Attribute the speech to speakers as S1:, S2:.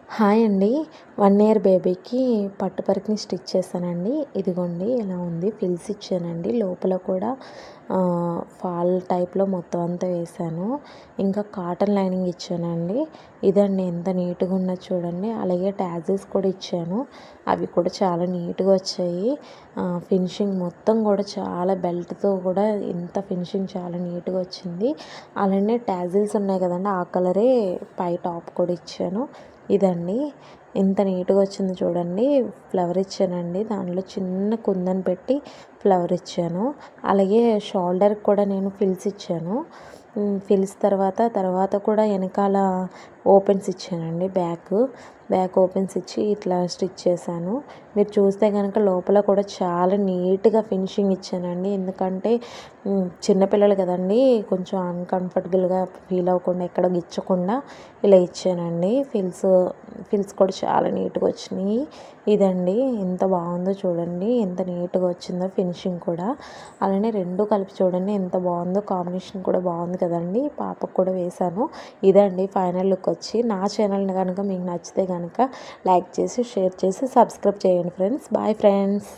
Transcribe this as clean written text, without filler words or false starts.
S1: Hi అండి. 1 year బేబీకి పట్టు పరికిణి స్టిచ్ చేశానండి. ఇదిగోండి ఇలా ఉంది. ఫ్రిల్స్ ఇచ్చానండి. లోపల కూడా ఫాల్ టైప్‌లో మొత్తం అంతా వేశాను. ఇంకా కాటన్ లైనింగ్ ఇచ్చానండి. ఇదండి ఎంత నీట్‌గా ఉన్నది చూడండి. అలాగే టాజిల్స్ కూడా ఇచ్చాను. అవి కూడా చాలా నీట్‌గా వచ్చాయి. ఫినిషింగ్ మొత్తం కూడా చాలా బెల్ట్‌తో కూడా ఇంత ఫినిషింగ్ చాలా నీట్‌గా వచ్చింది. అలానే టాజిల్స్ ఉన్నాయి కదండీ, ఆ కలరే పై టాప్ కూడా ఇచ్చాను. ఇదండి ఎంత నీట్‌గా వచ్చిందో చూడండి. ఫ్లవర్ ఇచ్చానండి. దానిలో చిన్న కుందన్ పెట్టి ఫ్లవర్ ఇచ్చాను. అలాగే షోల్డర్‌కి కూడా నేను ఫ్రిల్స్ ఇచ్చాను. ఫ్రిల్స్ తర్వాత కూడా వెనకాల ఓపెన్స్ ఇచ్చానండి. బ్యాక్ ఓపెన్స్ ఇచ్చి ఇట్లా స్టిచ్ చేశాను. మీరు చూస్తే కనుక లోపల కూడా చాలా నీట్‌గా ఫినిషింగ్ ఇచ్చానండి. ఎందుకంటే చిన్నపిల్లలు కదండి, కొంచెం అన్‌కంఫర్టబుల్‌గా ఫీల్ అవ్వకుండా, ఎక్కడ గిచ్చకుండా ఇలా ఇచ్చానండి. ఫ్రిల్స్ కూడా చాలా నీట్‌గా వచ్చినాయి. ఇదండి ఎంత బాగుందో చూడండి. ఎంత నీట్‌గా వచ్చిందో ఫినిషింగ్ కూడా. అలానే రెండు కలిపి చూడండి ఎంత బాగుందో. కాంబినేషన్ కూడా బాగుంది కదండి. పాపకు కూడా వేశాను. ఇదండి ఫైనల్ లుక్ వచ్చి. నా ఛానల్ని కనుక మీకు నచ్చితే కనుక లైక్ చేసి, షేర్ చేసి, సబ్స్క్రైబ్ చేయండి ఫ్రెండ్స్. Bye friends.